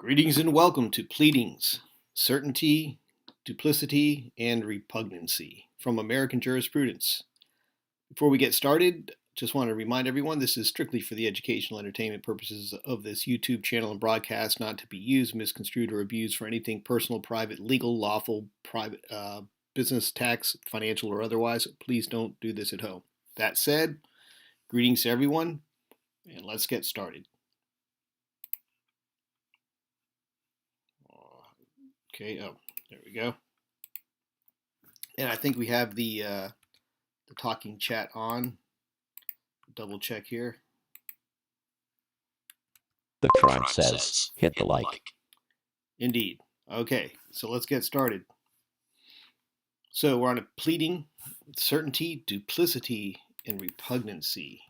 Greetings and welcome to Pleadings, Certainty, Duplicity, and Repugnancy from American Jurisprudence. Before we get started, just want to remind everyone this is strictly for the educational entertainment purposes of this YouTube channel and broadcast, not to be used, misconstrued, or abused for anything personal, private, legal, lawful, private, business, tax, financial, or otherwise. Please don't do this at home. That said, greetings to everyone, and let's get started. Okay, there we go. And I think we have the talking chat on. Double check here. The tribe says, hit the like. Indeed. Okay, so let's get started. So we're on a pleading, certainty, duplicity, and repugnancy.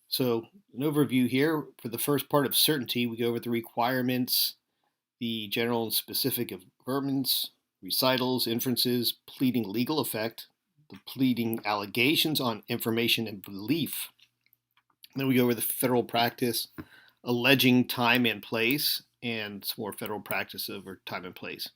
So an overview here. For the first part of certainty, we go over the requirements, the general and specific of vermins, recitals, inferences, pleading legal effect, the pleading allegations on information and belief. Then we go over the federal practice, alleging time and place, and some more federal practice over time and place.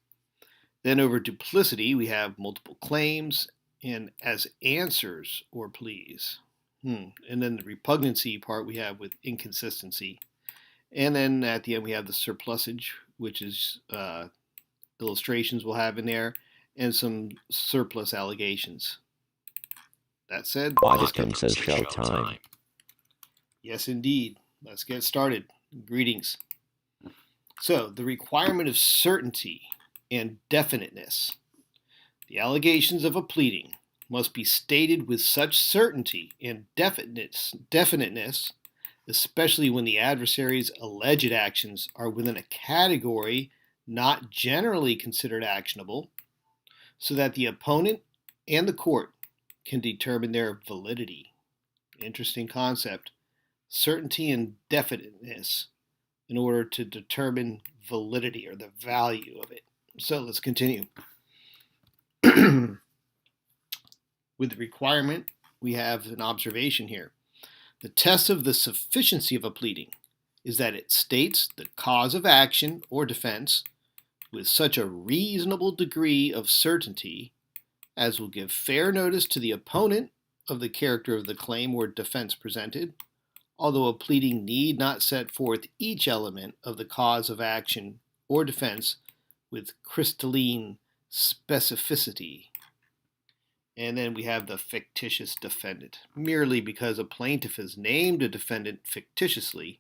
Then over duplicity, we have multiple claims and as answers or pleas. And then the repugnancy part we have with inconsistency. And then at the end we have the surplusage, which is illustrations we'll have in there, and some surplus allegations. That said, Augustine says showtime. Yes, indeed. Let's get started. Greetings. So, the requirement of certainty and definiteness. The allegations of a pleading must be stated with such certainty and definiteness, especially when the adversary's alleged actions are within a category not generally considered actionable, so that the opponent and the court can determine their validity. Interesting concept. Certainty and definiteness in order to determine validity or the value of it. So let's continue. With the requirement, we have an observation here. The test of the sufficiency of a pleading is that it states the cause of action or defense with such a reasonable degree of certainty as will give fair notice to the opponent of the character of the claim or defense presented, although a pleading need not set forth each element of the cause of action or defense with crystalline specificity. And then we have the fictitious defendant. Merely because a plaintiff has named a defendant fictitiously,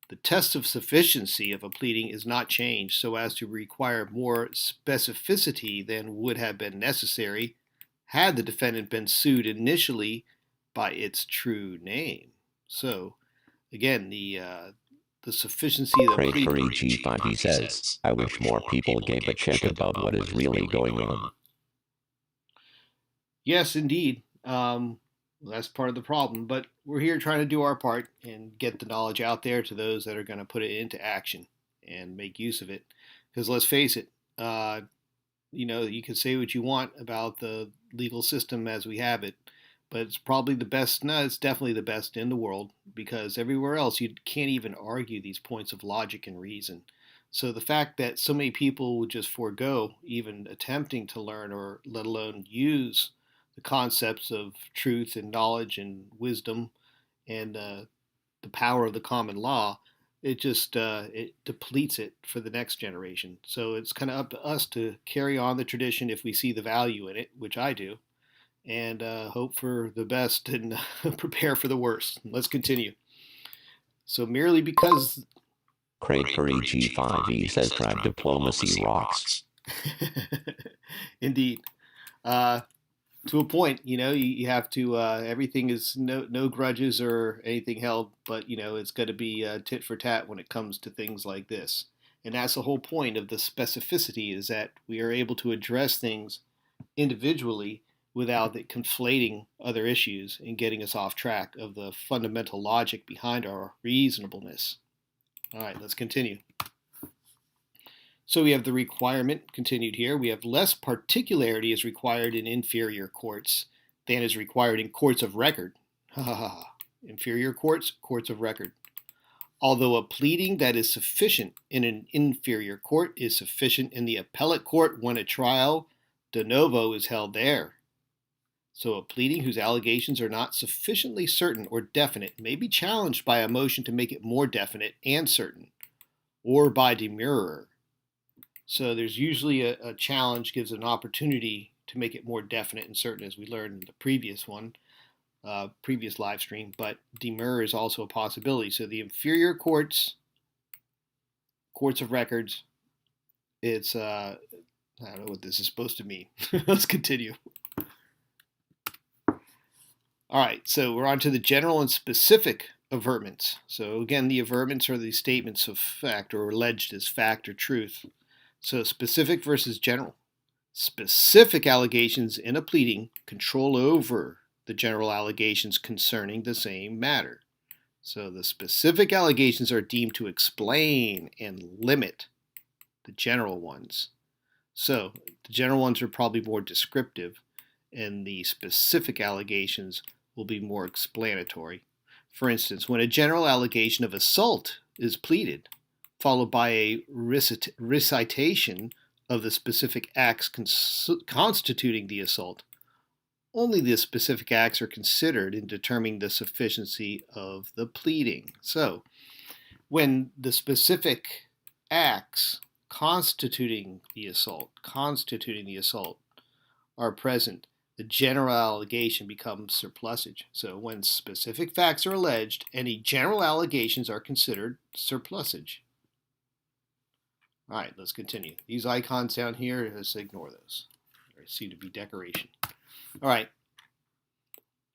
the test of sufficiency of a pleading is not changed so as to require more specificity than would have been necessary had the defendant been sued initially by its true name. So, again, the sufficiency of the Pray for pleading. EG5, he says. I wish more people gave a check about what is really going on. Yes, indeed. That's part of the problem. But we're here trying to do our part and get the knowledge out there to those that are going to put it into action and make use of it. Because let's face it, you can say what you want about the legal system as we have it, but it's probably the best. No, it's definitely the best in the world, because everywhere else you can't even argue these points of logic and reason. So the fact that so many people would just forego even attempting to learn or let alone use the concepts of truth and knowledge and wisdom and the power of the common law, it just it depletes it for the next generation. So it's kind of up to us to carry on the tradition if we see the value in it, which I do, and hope for the best and prepare for the worst. Let's continue. So merely because... Crate for EG5, he says tribe diplomacy rocks. Indeed. To a point, you have to, everything is no grudges or anything held, but, it's got to be tit for tat when it comes to things like this. And that's the whole point of the specificity, is that we are able to address things individually without it conflating other issues and getting us off track of the fundamental logic behind our reasonableness. All right, let's continue. So we have the requirement continued here. We have less particularity is required in inferior courts than is required in courts of record. Inferior courts, courts of record. Although a pleading that is sufficient in an inferior court is sufficient in the appellate court when a trial de novo is held there. So a pleading whose allegations are not sufficiently certain or definite may be challenged by a motion to make it more definite and certain, or by demurrer. So there's usually a challenge gives an opportunity to make it more definite and certain, as we learned in the previous one, previous live stream, but demurrer is also a possibility. So the inferior courts of records, it's, I don't know what this is supposed to mean. Let's continue. All right, so we're on to the general and specific avertments. So again, the avertments are the statements of fact or alleged as fact or truth. So specific versus general. Specific allegations in a pleading control over the general allegations concerning the same matter. So the specific allegations are deemed to explain and limit the general ones. So the general ones are probably more descriptive, and the specific allegations will be more explanatory. For instance, when a general allegation of assault is pleaded, followed by a recitation of the specific acts constituting the assault, only the specific acts are considered in determining the sufficiency of the pleading. So, when the specific acts constituting the assault are present, the general allegation becomes surplusage. So when specific facts are alleged, any general allegations are considered surplusage. All right, let's continue. These icons down here, let's ignore those. They seem to be decoration. All right,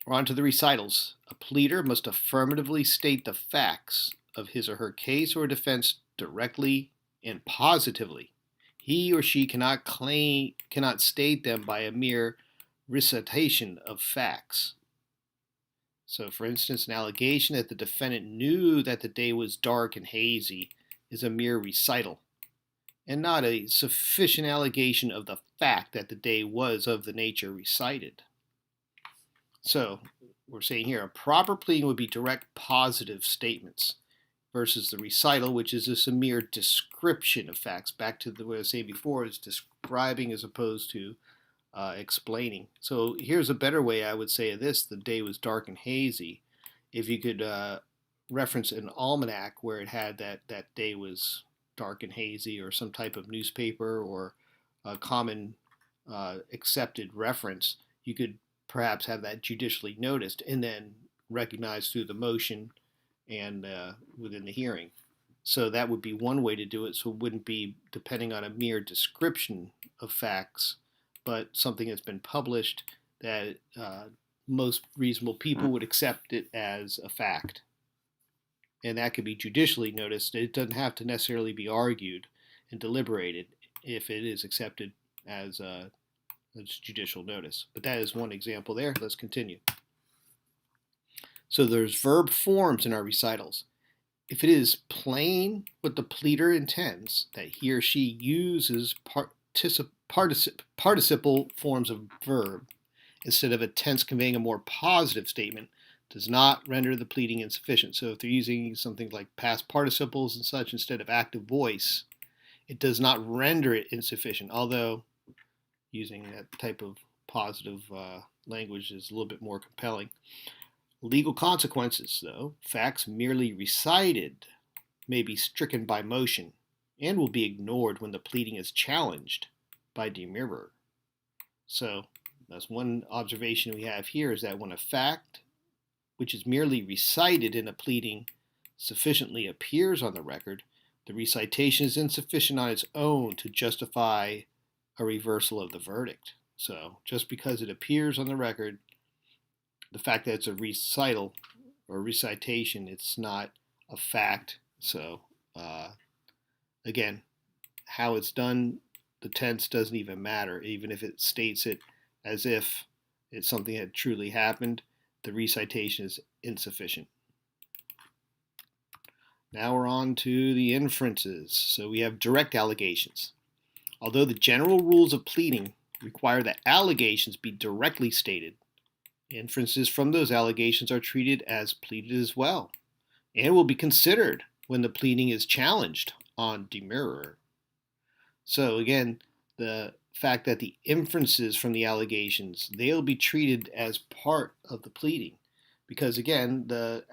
we're on to the recitals. A pleader must affirmatively state the facts of his or her case or defense directly and positively. He or she cannot state them by a mere recitation of facts. So, for instance, an allegation that the defendant knew that the day was dark and hazy is a mere recital, and not a sufficient allegation of the fact that the day was of the nature recited. So, we're saying here a proper pleading would be direct positive statements versus the recital, which is just a mere description of facts. Back to what I was saying before, is describing as opposed to explaining. So here's a better way I would say this: the day was dark and hazy. If you could reference an almanac where it had that day was dark and hazy, or some type of newspaper or a common accepted reference, you could perhaps have that judicially noticed and then recognized through the motion and within the hearing. So that would be one way to do it. So it wouldn't be depending on a mere description of facts, but something that's been published that most reasonable people would accept it as a fact. And that could be judicially noticed. It doesn't have to necessarily be argued and deliberated if it is accepted as judicial notice. But that is one example there. Let's continue. So there's verb forms in our recitals. If it is plain what the pleader intends, that he or she uses participle forms of verb instead of a tense conveying a more positive statement, does not render the pleading insufficient. So if they're using something like past participles and such instead of active voice, it does not render it insufficient, although using that type of positive language is a little bit more compelling. Legal consequences, though, facts merely recited may be stricken by motion and will be ignored when the pleading is challenged by demurrer. So that's one observation we have here, is that when a fact which is merely recited in a pleading sufficiently appears on the record, the recitation is insufficient on its own to justify a reversal of the verdict. So just because it appears on the record, the fact that it's a recital or recitation, it's not a fact. So again, how it's done, the tense doesn't even matter. Even if it states it as if it's something that truly happened, the recitation is insufficient. Now we're on to the inferences. So we have direct allegations. Although the general rules of pleading require that allegations be directly stated, inferences from those allegations are treated as pleaded as well, and will be considered when the pleading is challenged on demurrer. So again, the fact that the inferences from the allegations, they'll be treated as part of the pleading, because again, the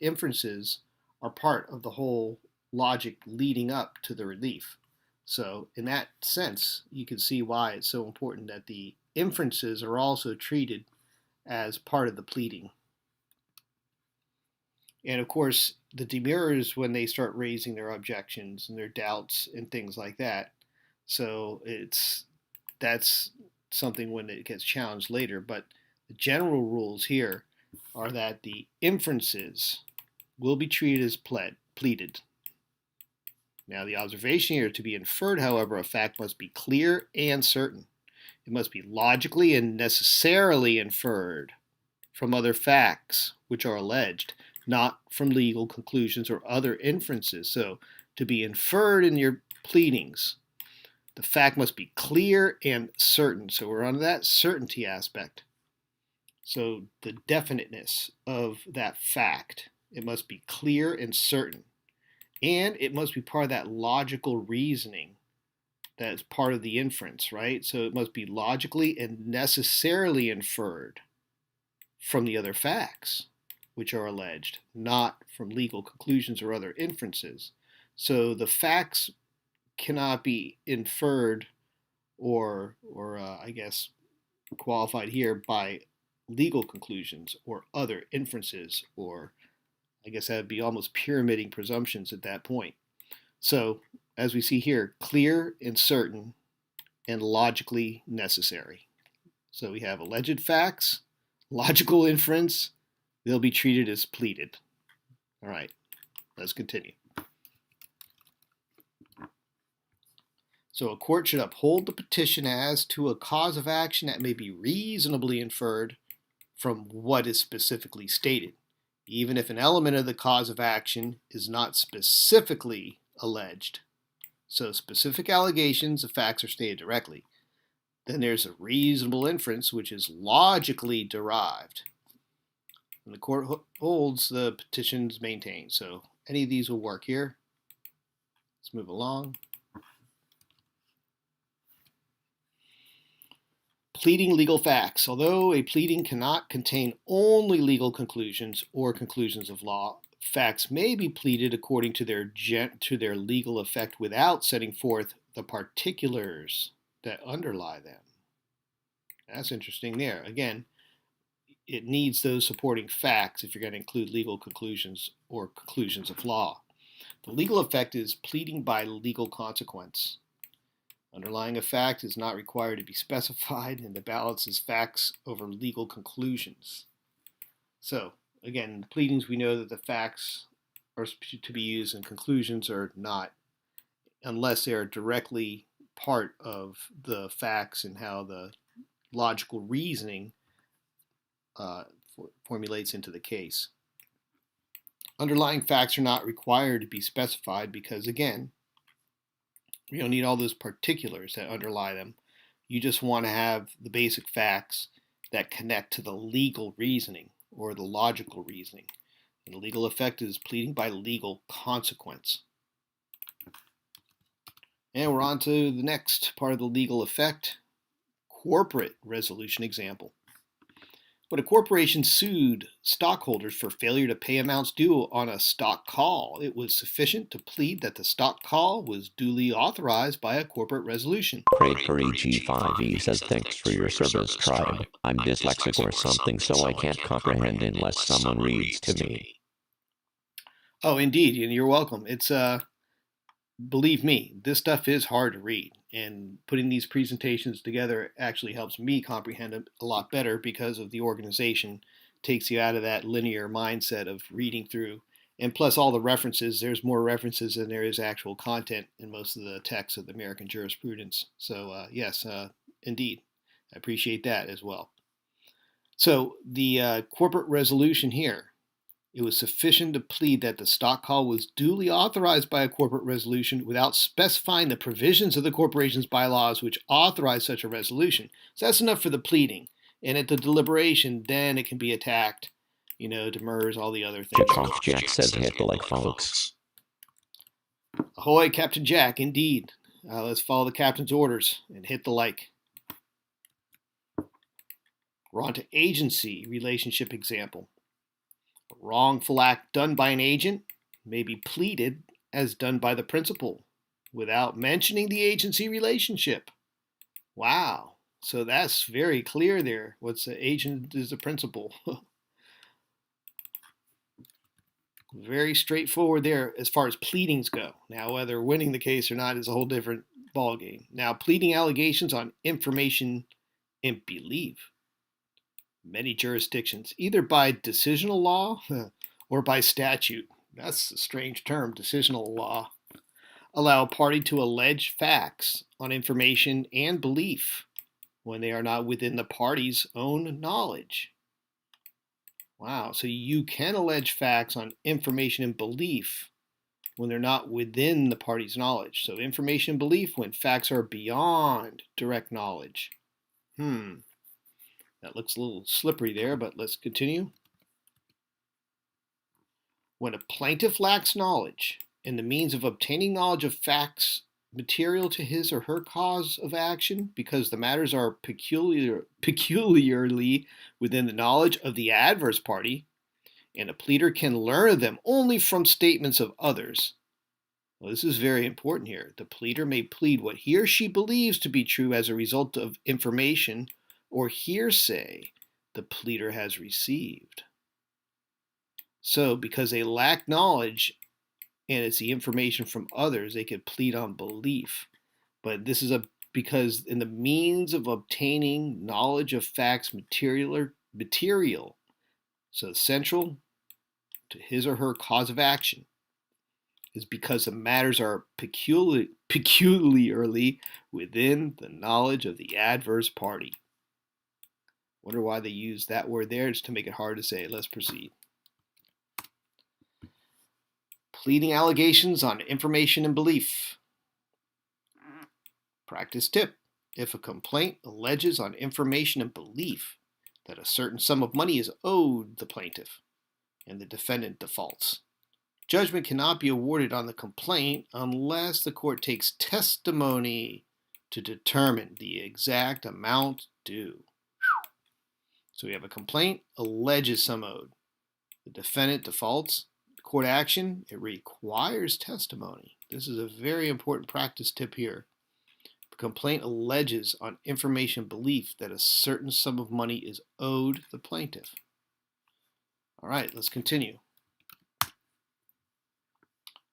inferences are part of the whole logic leading up to the relief. So in that sense, you can see why it's so important that the inferences are also treated as part of the pleading. And of course, the demurrers, when they start raising their objections and their doubts and things like that, so that's something when it gets challenged later. But the general rules here are that the inferences will be treated as pleaded. Now, the observation here: to be inferred, however, a fact must be clear and certain. It must be logically and necessarily inferred from other facts which are alleged, not from legal conclusions or other inferences. So, to be inferred in your pleadings, the fact must be clear and certain. So we're on that certainty aspect. So the definiteness of that fact, it must be clear and certain. And it must be part of that logical reasoning that is part of the inference, right? So it must be logically and necessarily inferred from the other facts which are alleged, not from legal conclusions or other inferences. So the facts cannot be inferred or I guess qualified here by legal conclusions or other inferences, or I guess that would be almost pyramiding presumptions at that point. So as we see here, clear and certain and logically necessary. So we have alleged facts, logical inference, they'll be treated as pleaded. All right, let's continue. So a court should uphold the petition as to a cause of action that may be reasonably inferred from what is specifically stated, even if an element of the cause of action is not specifically alleged. So specific allegations of facts are stated directly. Then there's a reasonable inference which is logically derived. And the court holds the petitions maintained. So any of these will work here. Let's move along. Pleading legal facts. Although a pleading cannot contain only legal conclusions or conclusions of law, facts may be pleaded according to their legal effect without setting forth the particulars that underlie them. That's interesting there. Again, it needs those supporting facts if you're going to include legal conclusions or conclusions of law. The legal effect is pleading by legal consequence. Underlying a fact is not required to be specified, and the balance is facts over legal conclusions. So, again, in the pleadings, we know that the facts are to be used and conclusions are not, unless they are directly part of the facts and how the logical reasoning formulates into the case. Underlying facts are not required to be specified because, again, you don't need all those particulars that underlie them. You just want to have the basic facts that connect to the legal reasoning or the logical reasoning. And the legal effect is pleading by legal consequence. And we're on to the next part of the legal effect, corporate resolution example. When a corporation sued stockholders for failure to pay amounts due on a stock call, it was sufficient to plead that the stock call was duly authorized by a corporate resolution. Craig for EG5E says, thanks for your service, tribe. I'm dyslexic or something, so I can't comprehend unless someone reads to me. Oh, indeed, and you're welcome. It's believe me, this stuff is hard to read, and putting these presentations together actually helps me comprehend it a lot better because of the organization. Takes you out of that linear mindset of reading through, and plus all the references. There's more references than there is actual content in most of the texts of the American jurisprudence. So yes, indeed, I appreciate that as well. So the corporate resolution here, it was sufficient to plead that the stock call was duly authorized by a corporate resolution without specifying the provisions of the corporation's bylaws which authorize such a resolution. So that's enough for the pleading. And at the deliberation, then it can be attacked, demurs, all the other things. Chekhov Jack says hit the like, folks. Ahoy, Captain Jack, indeed. Let's follow the captain's orders and hit the like. We're on to agency relationship example. A wrongful act done by an agent may be pleaded as done by the principal without mentioning the agency relationship. Wow. So that's very clear there. What's the agent is the principal. Very straightforward there as far as pleadings go. Now, whether winning the case or not is a whole different ballgame. Now, pleading allegations on information and belief. Many jurisdictions, either by decisional law or by statute, that's a strange term, decisional law, allow a party to allege facts on information and belief when they are not within the party's own knowledge. Wow, so you can allege facts on information and belief when they're not within the party's knowledge. So information and belief when facts are beyond direct knowledge. That looks a little slippery there, but let's continue. When a plaintiff lacks knowledge and the means of obtaining knowledge of facts material to his or her cause of action because the matters are peculiarly within the knowledge of the adverse party, and a pleader can learn of them only from statements of others. Well, this is very important here. The pleader may plead what he or she believes to be true as a result of information or hearsay the pleader has received. So, because they lack knowledge and it's the information from others, they could plead on belief. But this is because in the means of obtaining knowledge of facts material, so central to his or her cause of action, is because the matters are peculiarly within the knowledge of the adverse party. Wonder why they use that word there, just to make it hard to say. Let's proceed. Pleading allegations on information and belief. Practice tip. If a complaint alleges on information and belief that a certain sum of money is owed the plaintiff and the defendant defaults, judgment cannot be awarded on the complaint unless the court takes testimony to determine the exact amount due. So we have a complaint, alleges sum owed. The defendant defaults. Court action, it requires testimony. This is a very important practice tip here. The complaint alleges on information belief that a certain sum of money is owed the plaintiff. All right, let's continue.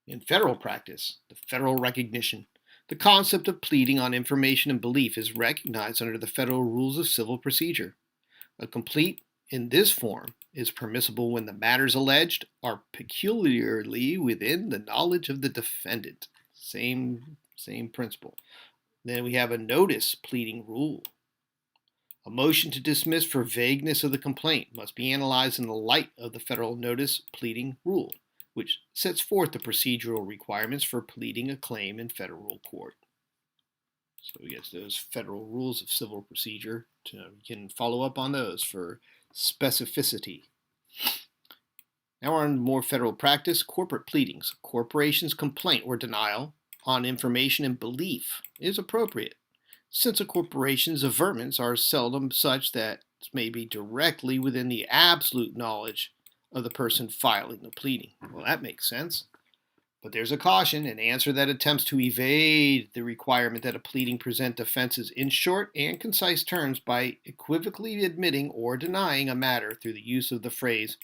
In federal practice, the federal recognition, the concept of pleading on information and belief is recognized under the Federal Rules of Civil Procedure. A complaint in this form is permissible when the matters alleged are peculiarly within the knowledge of the defendant. Same principle. Then we have a notice pleading rule. A motion to dismiss for vagueness of the complaint must be analyzed in the light of the federal notice pleading rule, which sets forth the procedural requirements for pleading a claim in federal court. So we get those Federal Rules of Civil Procedure. You can follow up on those for specificity. Now we're on more federal practice, corporate pleadings. Corporation's complaint or denial on information and belief is appropriate, since a corporation's averments are seldom such that it may be directly within the absolute knowledge of the person filing the pleading. Well, that makes sense. But there's a caution, an answer that attempts to evade the requirement that a pleading present defenses in short and concise terms by equivocally admitting or denying a matter through the use of the phrase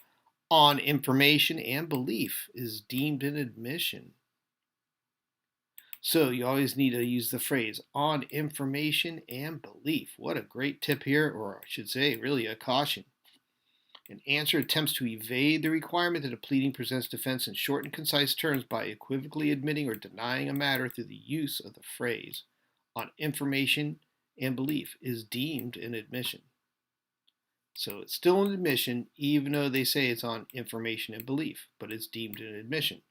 on information and belief is deemed an admission. So you always need to use the phrase on information and belief. What a great tip here, or I should say really a caution. An answer attempts to evade the requirement that a pleading presents defense in short and concise terms by equivocally admitting or denying a matter through the use of the phrase on information and belief is deemed an admission. So it's still an admission even though they say it's on information and belief, but it's deemed an admission.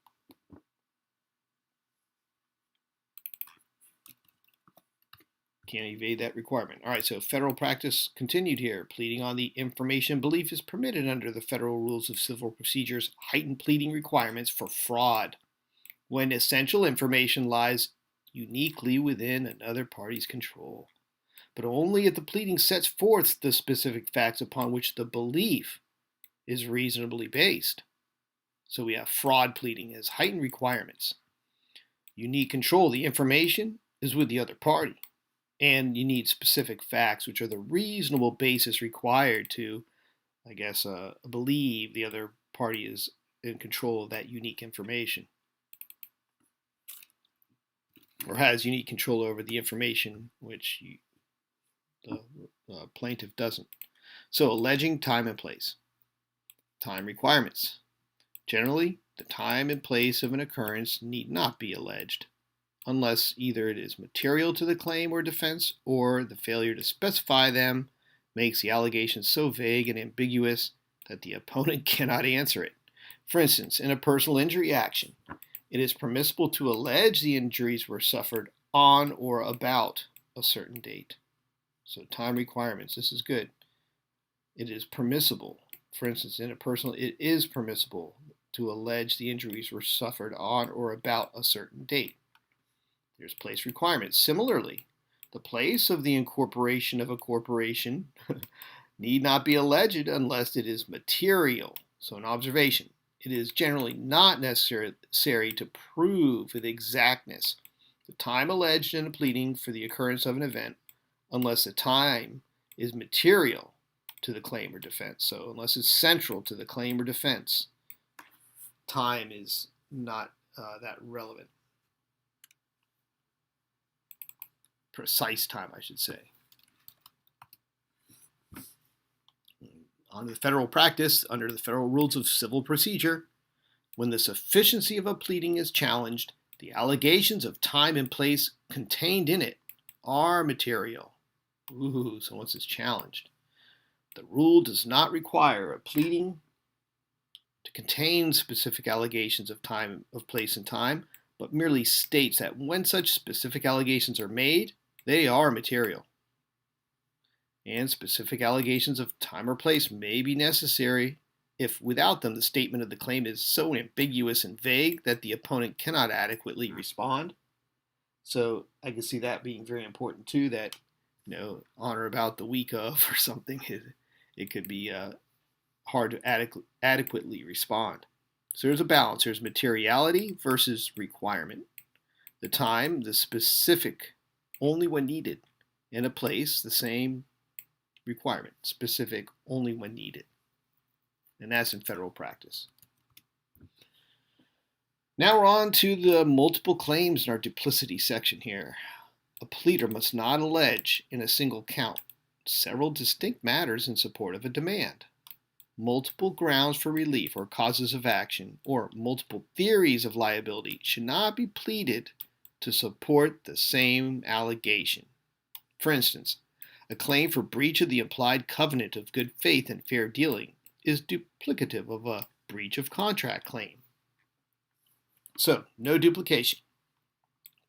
can't evade that requirement. All right, so federal practice continued here. Pleading on the information belief is permitted under the Federal Rules of Civil Procedure's heightened pleading requirements for fraud when essential information lies uniquely within another party's control, but only if the pleading sets forth the specific facts upon which the belief is reasonably based. So we have fraud pleading as heightened requirements. Unique control, the information is with the other party. And you need specific facts, which are the reasonable basis required to, believe the other party is in control of that unique information, or has unique control over the information which the plaintiff doesn't. So alleging time and place. Time requirements. Generally, the time and place of an occurrence need not be alleged, unless either it is material to the claim or defense, or the failure to specify them makes the allegation so vague and ambiguous that the opponent cannot answer it. For instance, in a personal injury action, it is permissible to allege the injuries were suffered on or about a certain date. So time requirements, this is good. It is permissible. For instance, in a personal, it is permissible to allege the injuries were suffered on or about a certain date. There's place requirements. Similarly, the place of the incorporation of a corporation need not be alleged unless it is material. So an observation. It is generally not necessary to prove with exactness the time alleged in a pleading for the occurrence of an event unless the time is material to the claim or defense. So unless it's central to the claim or defense, time is not that relevant. Precise time, I should say. On the federal practice, under the Federal Rules of Civil Procedure, when the sufficiency of a pleading is challenged, the allegations of time and place contained in it are material. So once it's challenged. The rule does not require a pleading to contain specific allegations of time, of place and time, but merely states that when such specific allegations are made, they are material. And specific allegations of time or place may be necessary if without them the statement of the claim is so ambiguous and vague that the opponent cannot adequately respond. So I can see that being very important too, that, on or about the week of or something, it could be hard to adequately respond. So there's a balance. There's materiality versus requirement. The time, the specific, only when needed. And a place, the same requirement, specific, only when needed. And that's in federal practice. Now we're on to the multiple claims in our duplicity section here. A pleader must not allege in a single count several distinct matters in support of a demand. Multiple grounds for relief or causes of action, or multiple theories of liability should not be pleaded to support the same allegation. For instance, a claim for breach of the implied covenant of good faith and fair dealing is duplicative of a breach of contract claim. So, no duplication.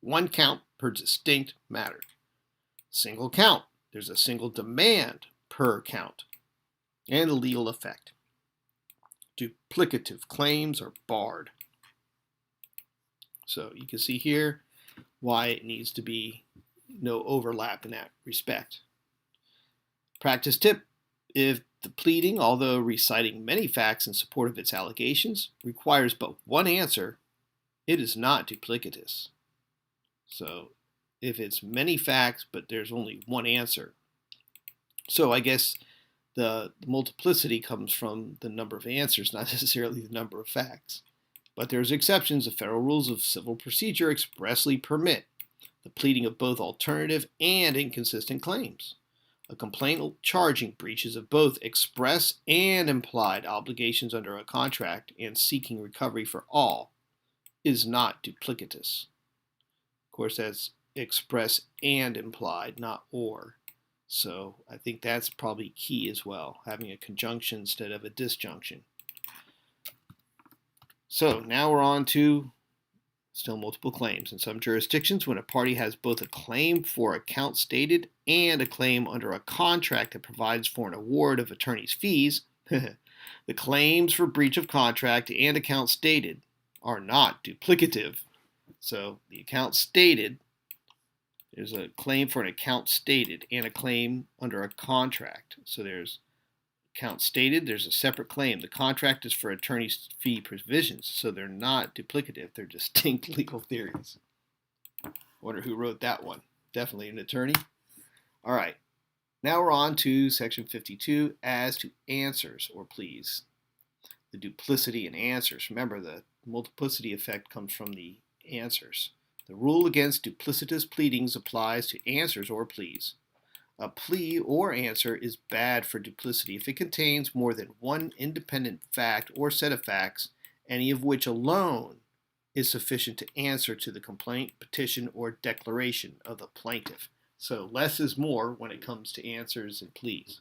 One count per distinct matter. Single count. There's a single demand per count. And the legal effect. Duplicative claims are barred. So you can see here why it needs to be no overlap in that respect. Practice tip: if the pleading, although reciting many facts in support of its allegations, requires but one answer, it is not duplicitous. So if it's many facts but there's only one answer. So I guess the multiplicity comes from the number of answers, not necessarily the number of facts. But there's exceptions. The Federal Rules of Civil Procedure expressly permit the pleading of both alternative and inconsistent claims. A complaint charging breaches of both express and implied obligations under a contract and seeking recovery for all is not duplicitous. Of course, that's express and implied, not or. So I think that's probably key as well, having a conjunction instead of a disjunction. So now we're on to Still multiple claims. In some jurisdictions, when a party has both a claim for account stated and a claim under a contract that provides for an award of attorney's fees, the claims for breach of contract and account stated are not duplicative. So the account stated, there's a claim for an account stated and a claim under a contract. So there's account stated, there's a separate claim. The contract is for attorney's fee provisions, so they're not duplicative. They're distinct legal theories. Wonder who wrote that one. Definitely an attorney. All right. Now we're on to section 52, as to answers or pleas. The duplicity in answers. Remember, the multiplicity effect comes from the answers. The rule against duplicitous pleadings applies to answers or pleas. A plea or answer is bad for duplicity if it contains more than one independent fact or set of facts, any of which alone is sufficient to answer to the complaint, petition, or declaration of the plaintiff. So less is more when it comes to answers and pleas.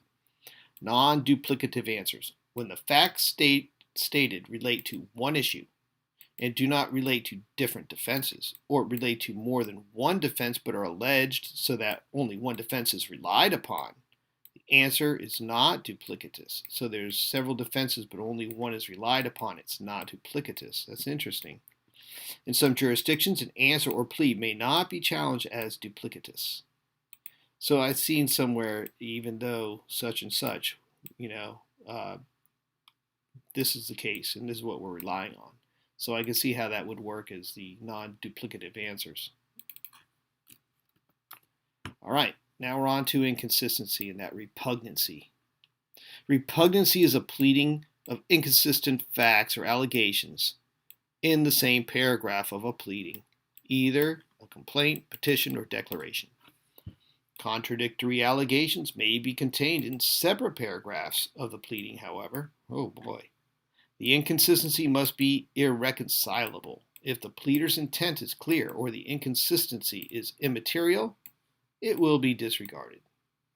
Non-duplicative answers. When the facts stated relate to one issue and do not relate to different defenses, or relate to more than one defense but are alleged so that only one defense is relied upon, the answer is not duplicitous. So there's several defenses but only one is relied upon. It's not duplicitous. That's interesting. In some jurisdictions, an answer or plea may not be challenged as duplicitous. So I've seen somewhere, even though such and such, this is the case and this is what we're relying on. So I can see how that would work as the non-duplicative answers. All right, now we're on to inconsistency and that repugnancy. Repugnancy is a pleading of inconsistent facts or allegations in the same paragraph of a pleading, either a complaint, petition, or declaration. Contradictory allegations may be contained in separate paragraphs of the pleading, however. Oh boy. The inconsistency must be irreconcilable. If the pleader's intent is clear or the inconsistency is immaterial, it will be disregarded.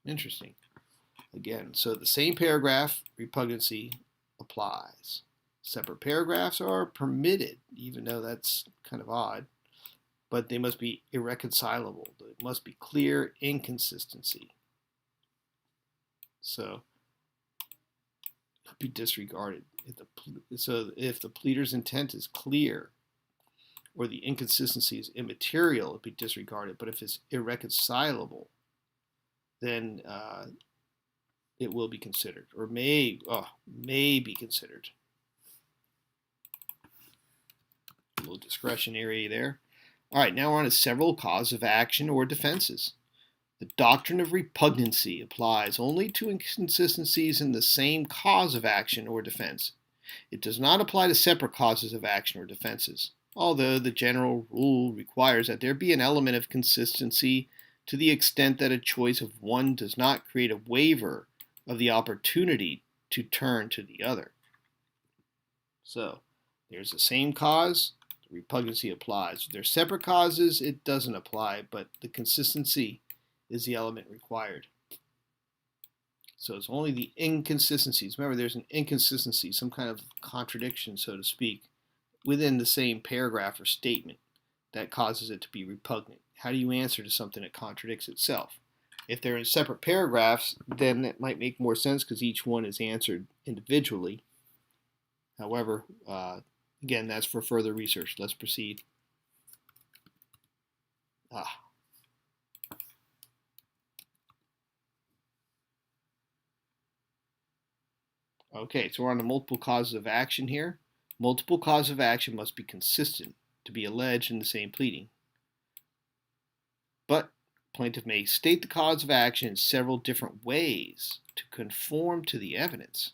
Interesting. Again, so the same paragraph, repugnancy applies. Separate paragraphs are permitted, even though that's kind of odd, but they must be irreconcilable. It must be clear inconsistency. So, be disregarded. If the pleader's intent is clear or the inconsistency is immaterial, it'd be disregarded. But if it's irreconcilable, then it will be considered, or may be considered. A little discretionary there. All right, now we're on to several causes of action or defenses. The doctrine of repugnancy applies only to inconsistencies in the same cause of action or defense. It does not apply to separate causes of action or defenses, although the general rule requires that there be an element of consistency to the extent that a choice of one does not create a waiver of the opportunity to turn to the other. So, there's the same cause, the repugnancy applies. If there's separate causes, it doesn't apply, but the consistency is the element required. So it's only the inconsistencies. Remember, there's an inconsistency, some kind of contradiction, so to speak, within the same paragraph or statement that causes it to be repugnant. How do you answer to something that contradicts itself? If they're in separate paragraphs, then it might make more sense because each one is answered individually. However, again, that's for further research. Let's proceed. Okay, so we're on the multiple causes of action here. Multiple causes of action must be consistent to be alleged in the same pleading. But plaintiff may state the cause of action in several different ways to conform to the evidence.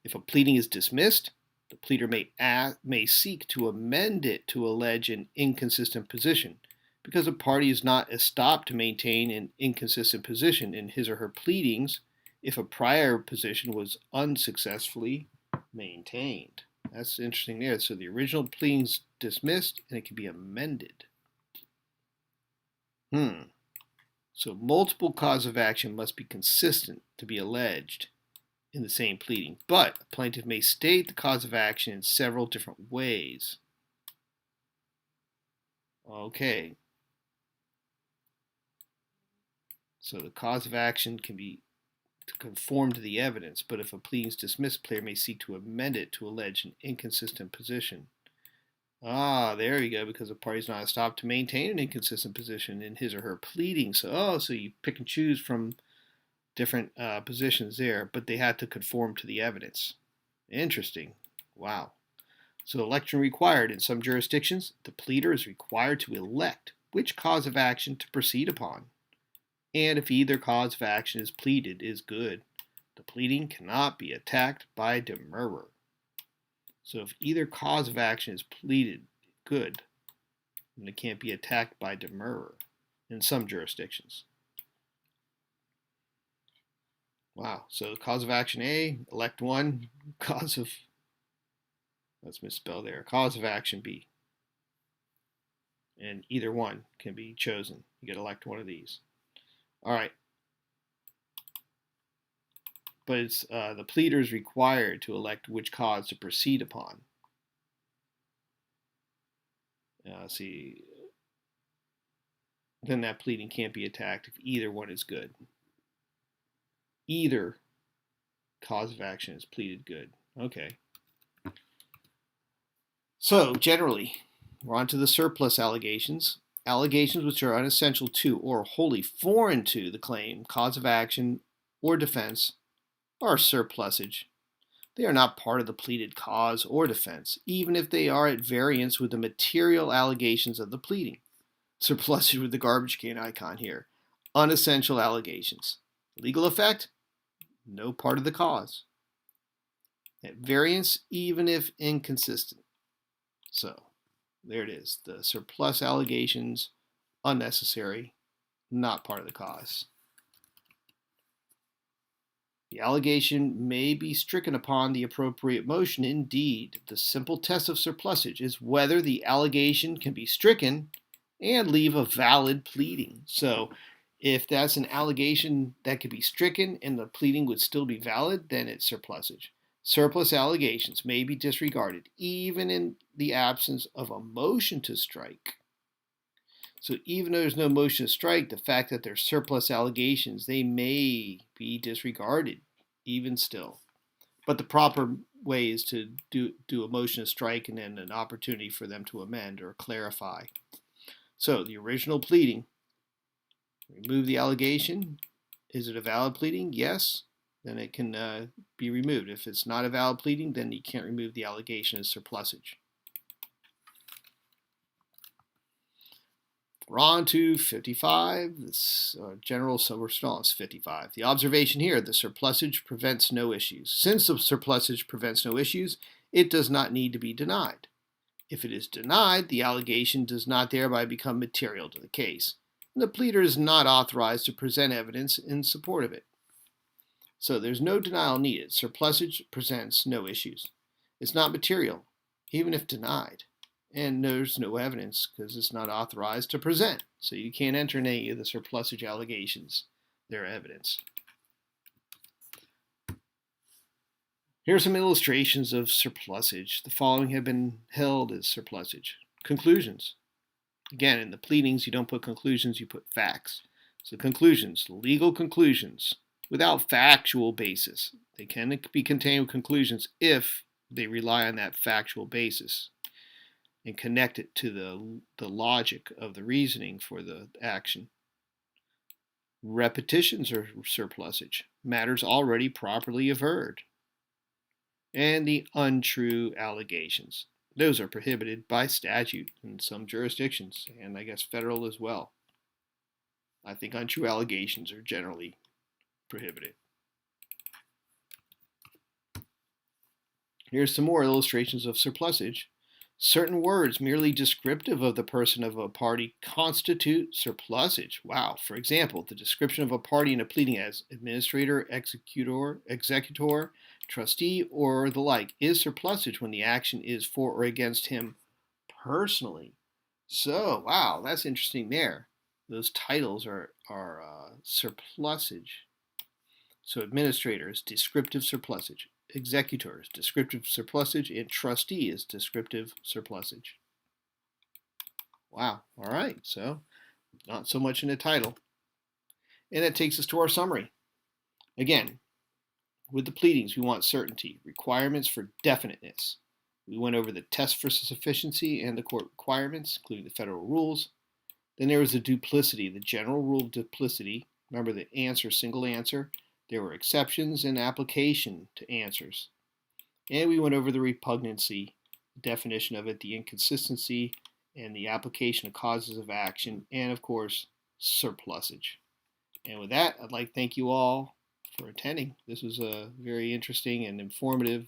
If a pleading is dismissed, the pleader may seek to amend it to allege an inconsistent position, because a party is not estopped to maintain an inconsistent position in his or her pleadings if a prior position was unsuccessfully maintained. That's interesting there. So the original pleading is dismissed and it can be amended. So multiple causes of action must be consistent to be alleged in the same pleading, but a plaintiff may state the cause of action in several different ways. Okay. So the cause of action can be to conform to the evidence, but if a pleading is dismissed, player may seek to amend it to allege an inconsistent position. Ah, there you go, because a party is not stopped to maintain an inconsistent position in his or her pleading. So you pick and choose from different positions there, but they had to conform to the evidence. Interesting. Wow. So election required. In some jurisdictions, the pleader is required to elect which cause of action to proceed upon. And if either cause of action is pleaded is good, the pleading cannot be attacked by demurrer. So if either cause of action is pleaded good, then it can't be attacked by demurrer in some jurisdictions. Wow. So cause of action A, elect one. Let's misspell there. Cause of action B. And either one can be chosen. You get to elect one of these. All right. But it's the pleader is required to elect which cause to proceed upon. See, then that pleading can't be attacked if either one is good. Either cause of action is pleaded good. Okay. So generally, we're on to the surplus allegations. Allegations which are unessential to or wholly foreign to the claim, cause of action, or defense are surplusage. They are not part of the pleaded cause or defense, even if they are at variance with the material allegations of the pleading. Surplusage with the garbage can icon here. Unessential allegations. Legal effect? No part of the cause. At variance, even if inconsistent. So, there it is. The surplus allegations, unnecessary, not part of the cause. The allegation may be stricken upon the appropriate motion. Indeed, the simple test of surplusage is whether the allegation can be stricken and leave a valid pleading. So, if that's an allegation that could be stricken and the pleading would still be valid, then it's surplusage. Surplus allegations may be disregarded even in the absence of a motion to strike. So even though there's no motion to strike, the fact that they're surplus allegations, they may be disregarded even still. But the proper way is to do a motion to strike and then an opportunity for them to amend or clarify. So the original pleading, remove the allegation. Is it a valid pleading? Yes. Then it can be removed. If it's not a valid pleading, then you can't remove the allegation as surplusage. We're on to 55. This general, so we're still on 55. The observation here, the surplusage prevents no issues. Since the surplusage prevents no issues, it does not need to be denied. If it is denied, the allegation does not thereby become material to the case. And the pleader is not authorized to present evidence in support of it. So there's no denial needed. Surplusage presents no issues. It's not material, even if denied. And there's no evidence because it's not authorized to present. So you can't enter in any of the surplusage allegations. They're evidence. Here are some illustrations of surplusage. The following have been held as surplusage. Conclusions. Again, in the pleadings, you don't put conclusions, you put facts. So conclusions, legal conclusions, without factual basis. They can be contained with conclusions if they rely on that factual basis and connect it to the logic of the reasoning for the action. Repetitions are surplusage, matters already properly averred. And the untrue allegations. Those are prohibited by statute in some jurisdictions, and I guess federal as well. I think untrue allegations are generally prohibited. Here's some more illustrations of surplusage. Certain words merely descriptive of the person of a party constitute surplusage. Wow. For example, the description of a party in a pleading as administrator, executor, trustee, or the like is surplusage when the action is for or against him personally. So, wow, that's interesting there. Those titles are surplusage. So administrator is descriptive surplusage. Executor is descriptive surplusage, and trustee is descriptive surplusage. Wow. All right. So not so much in the title. And that takes us to our summary. Again, with the pleadings, we want certainty, requirements for definiteness. We went over the test for sufficiency and the court requirements, including the federal rules. Then there was the duplicity, the general rule of duplicity. Remember the answer, single answer. There were exceptions and application to answers. And we went over the repugnancy, the definition of it, the inconsistency, and the application of causes of action, and of course, surplusage. And with that, I'd like to thank you all for attending. This was a very interesting and informative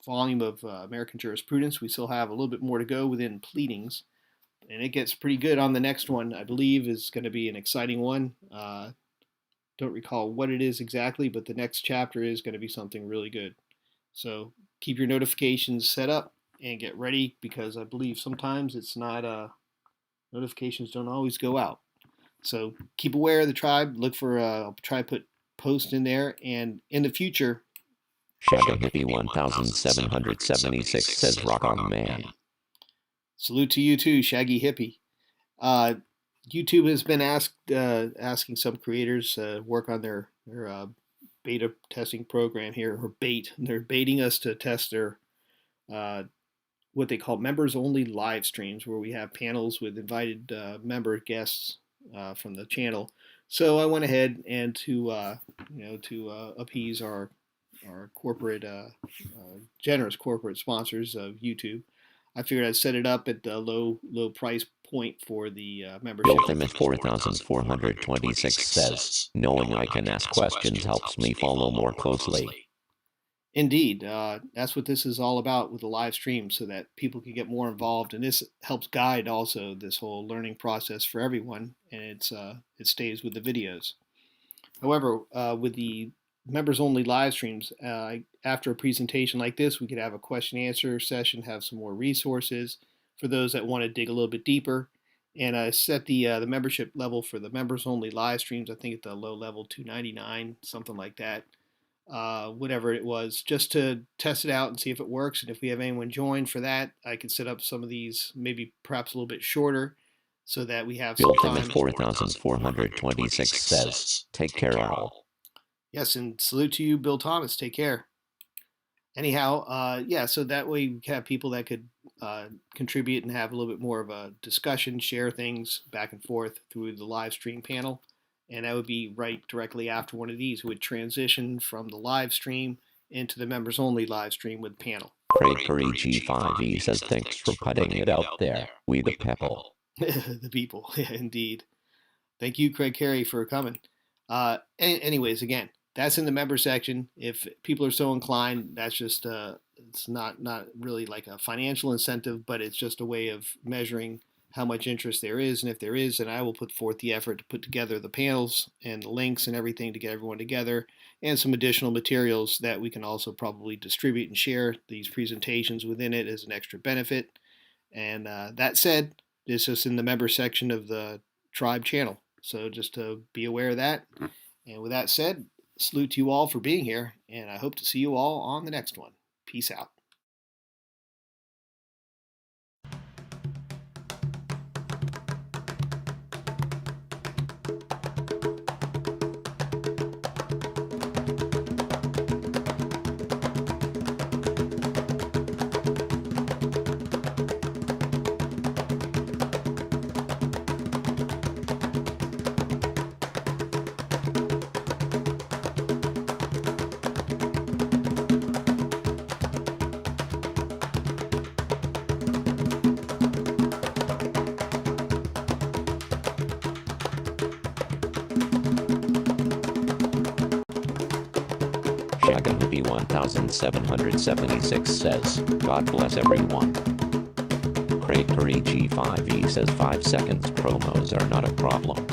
volume of American jurisprudence. We still have a little bit more to go within pleadings, and it gets pretty good on the next one. I believe is going to be an exciting one. Don't recall what it is exactly, but the next chapter is going to be something really good. So keep your notifications set up and get ready, because I believe sometimes it's not, notifications don't always go out. So keep aware of the tribe. Look for, I'll try to put post in there. And in the future, Shaggy Hippie 1776 says rock on, man. Salute to you too, Shaggy Hippie. YouTube has been asking some creators work on their beta testing program here, or bait. They're baiting us to test their what they call members only live streams, where we have panels with invited member guests from the channel. So I went ahead and to appease our corporate generous corporate sponsors of YouTube, I figured I'd set it up at the low price point for the membership. Ultimate 4426 says, knowing I can ask questions helps me follow more closely. Indeed, that's what this is all about with the live stream, so that people can get more involved, and this helps guide also this whole learning process for everyone, and it stays with the videos. However, with the members only live streams, after a presentation like this, we could have a question and answer session, have some more resources for those that want to dig a little bit deeper. And I set the membership level for the members only live streams, I think at the low level $2.99, something like that. Whatever it was, just to test it out and see if it works. And if we have anyone join for that, I can set up some of these, maybe perhaps a little bit shorter, so that we have some time. Ultimate 4426 says, take care all. Yes, and salute to you, Bill Thomas. Take care. Anyhow, yeah, so that way we have people that could contribute and have a little bit more of a discussion, share things back and forth through the live stream panel. And that would be right directly after one of these. We would transition from the live stream into the members only live stream with panel. Craig Curry G5E says, thanks for putting it out there. We the people. The people, yeah, indeed. Thank you, Craig Carey, for coming. Anyways, again, that's in the member section. If people are so inclined, that's just it's not really like a financial incentive, but it's just a way of measuring how much interest there is. And if there is, then I will put forth the effort to put together the panels and the links and everything to get everyone together, and some additional materials that we can also probably distribute and share these presentations within it as an extra benefit. And that said, this is in the member section of the Tribe channel. So just to be aware of that. And with that said, salute to you all for being here, and I hope to see you all on the next one. Peace out. Shaggy 1776 says, God bless everyone. Craig Curry G5E says 5 seconds promos are not a problem.